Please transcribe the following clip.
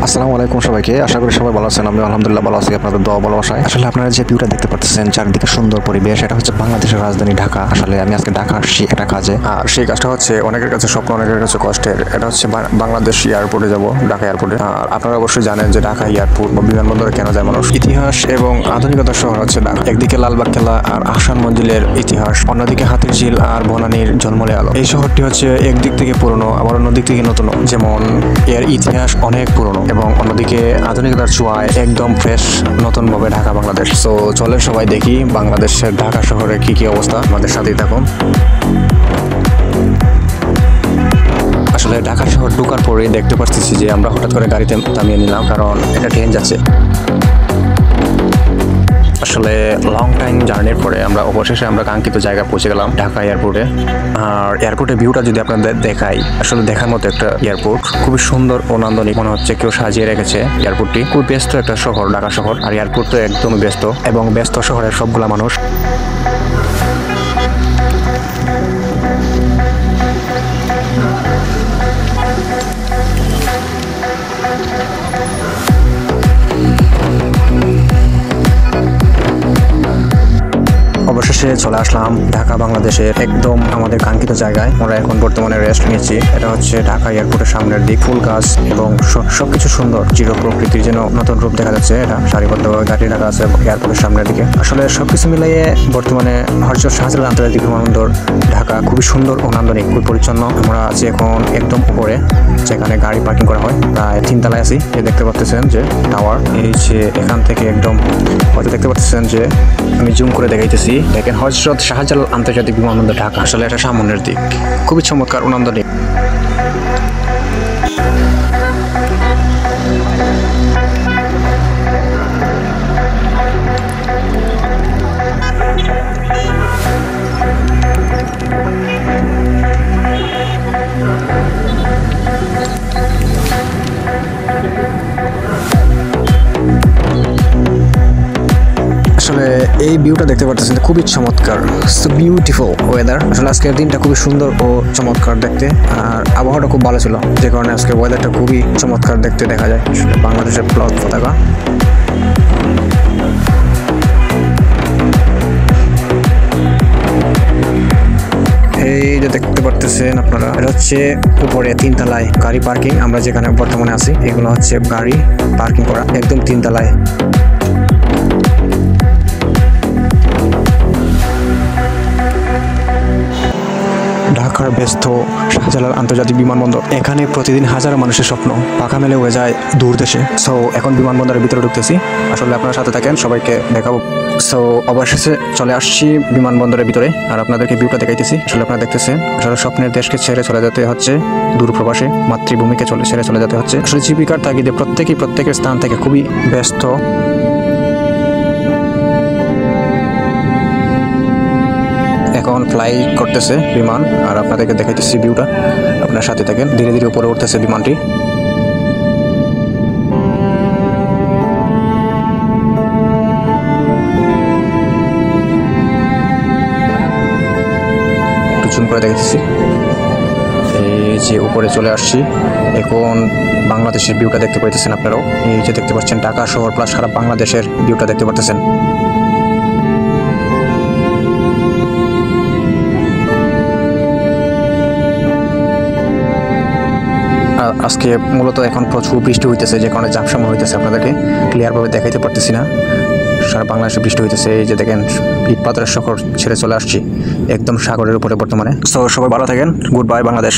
আসসালামু আলাইকুম সবাইকে, আশা করি সবাই ভালো আছেন। আমি আলহামদুলিল্লাহ ভালো আছি, আপনাদের দোয়া ভালোবাসায়। আসলে আপনারা যে ভিউটা দেখতে পাচ্ছেন চারিদিকে সুন্দর পরিবেশ, এটা হচ্ছে বাংলাদেশের রাজধানী ঢাকা। আসলে আমি আজকে ঢাকা আসছি একটা কাজে, আর সেই কাজটা হচ্ছে অনেকের কাছে স্বপ্ন, অনেকের কাছে কষ্টের। এটা হচ্ছে বাংলাদেশ এয়ারপোর্টে যাব, ঢাকা এয়ারপোর্টে। আর আপনারা অবশ্যই জানেন যে ঢাকা এয়ারপোর্ট বা বিমানবন্দরে কেন যায় মানুষ। ইতিহাস এবং আধুনিকতার শহর হচ্ছে ঢাকা। একদিকে লালবাগ কেল্লা আর আহসান মঞ্জিলের ইতিহাস, অন্যদিকে হাতির ঝিল আর বনানীর ঝলমলে আলো। এই শহরটি হচ্ছে একদিক থেকে পুরনো, আবার অন্যদিক থেকে নতুন। যেমন এর ইতিহাস অনেক পুরনো এবং অন্যদিকে আধুনিকতার ছোঁয়ায় একদম ফ্রেশ নতুন ভাবে ঢাকা বাংলাদেশ। তো চলেন সবাই দেখি বাংলাদেশের ঢাকা শহরে কি কি অবস্থা। আমাদের সাথেই থাকুন। আসলে ঢাকা শহর ঢোকার পরে দেখতে পাচ্ছি যে আমরা হঠাৎ করে গাড়িতে থামিয়ে নিলাম, কারণ এটা ট্রেন যাচ্ছে। আসলে লং টাইম জার্নির পরে আমরা অবশেষে কাঙ্ক্ষিত জায়গায় পৌঁছে গেলাম, ঢাকা এয়ারপোর্টে। আর এয়ারপোর্টের ভিউটা যদি আপনাদের দেখাই, আসলে দেখার মতো একটা এয়ারপোর্ট, খুবই সুন্দর ও নান্দনিক মনে হচ্ছে। কেউ সাজিয়ে রেখেছে এয়ারপোর্টটি। খুব ব্যস্ত একটা শহর ঢাকা শহর, আর এয়ারপোর্ট তো একদমই ব্যস্ত, এবং ব্যস্ত শহরের সবগুলা মানুষ। অবশেষে চলে আসলাম ঢাকা বাংলাদেশের একদম আমাদের কাঙ্ক্ষিত জায়গায়। আমরা এখন বর্তমানে রেস্ট নিচ্ছি। এটা হচ্ছে ঢাকা এয়ারপোর্টের সামনের দিক, ফুল গাছ এবং সবকিছু সুন্দর, চির প্রকৃতির যেন নতুন রূপ দেখা যাচ্ছে। এটা সারিবদ্ধভাবে গাড়ি রাখা আছে এয়ারপোর্টের সামনের দিকে। আসলে সবকিছু মিলিয়ে বর্তমানে হযরত শাহজালাল আন্তর্জাতিক বিমানবন্দর ঢাকা খুবই সুন্দর ও নান্দনিক, খুবই পরিচ্ছন্ন। আমরা আছি এখন একদম উপরে, যেখানে গাড়ি পার্কিং করা হয়। প্রায় 3 তলায় আছি। দেখতে পাচ্ছেন যে টাওয়ার, এই যে এখান থেকে একদম হয়তো দেখতে পাচ্ছেন যে আমি জুম করে দেখাইতেছি। দেখেন হযরত শাহজালাল আন্তর্জাতিক বিমানবন্দর ঢাকা। আসলে এটা সামনের দিক, খুবই চমৎকার ও নান্দনিক। আসলে এই ভিউটা দেখতে পাচ্ছেন, খুবই চমৎকার, বিউটিফুল ওয়েদার। আসলে আজকের দিনটা খুবই সুন্দর ও চমৎকার দেখতে, আর আবহাওয়াটা খুব ভালো ছিল, যে কারণে আজকের ওয়েদারটা খুবই চমৎকার দেখতে দেখা যায়। বাংলাদেশের ফ্ল্যাগ পতাকা। এই যে দেখতে পারতেছেন আপনারা, এটা হচ্ছে উপরে 3 তলায় গাড়ি পার্কিং। আমরা যেখানে বর্তমানে আছি, এগুলো হচ্ছে গাড়ি পার্কিং করা একদম 3 তলায়। ঢাকার ব্যস্ত শাহজালাল আন্তর্জাতিক বিমানবন্দর, এখানে প্রতিদিন হাজারো মানুষের স্বপ্ন পাখা মেলে হয়ে যায় দূর দেশে। সো এখন বিমানবন্দরের ভিতরে ঢুকতেছি। আসলে আপনারা সাথে থাকেন, সবাইকে দেখাবো। সো অবশেষে চলে আসছি বিমানবন্দরের ভিতরে, আর আপনাদেরকে ভিউটা দেখাইতেছি। আসলে আপনারা দেখতেছেন, আসলে স্বপ্নের দেশকে ছেড়ে চলে যেতে হচ্ছে দূর প্রবাসে, মাতৃভূমিকে ছেড়ে চলে যেতে হচ্ছে। আসলে জীবিকার তাগিদে প্রত্যেকের স্থান থেকে খুবই ব্যস্ত। এখন ফ্লাই করতেছে বিমান, আর আপনাদেরকে দেখাইতেছি ভিউটা। আপনার সাথে থাকেন। ধীরে ধীরে উপরে উঠতেছে বিমানটি। একটু জুম করে দেখাইতেছি। এই যে উপরে চলে আসছি, এখন বাংলাদেশের ভিউটা দেখতে পাইতেছেন আপনারাও। এই যে দেখতে পাচ্ছেন ঢাকা শহর প্লাস সারা বাংলাদেশের ভিউটা দেখতে পাচ্ছেন। আজকে মূলত এখন প্রচুর বৃষ্টি হইতেছে, যে কারণে ঝাপসা হইতেছে, আপনাদেরকে ক্লিয়ারভাবে দেখাইতে পারতেছি না। সারা বাংলাদেশে বৃষ্টি হইতেছে। এই যে দেখেন ইট পাথরের শহর ছেড়ে চলে আসছি একদম সাগরের উপরে বর্তমানে। সো সবাই ভালো থাকেন। Good bye Bangladesh.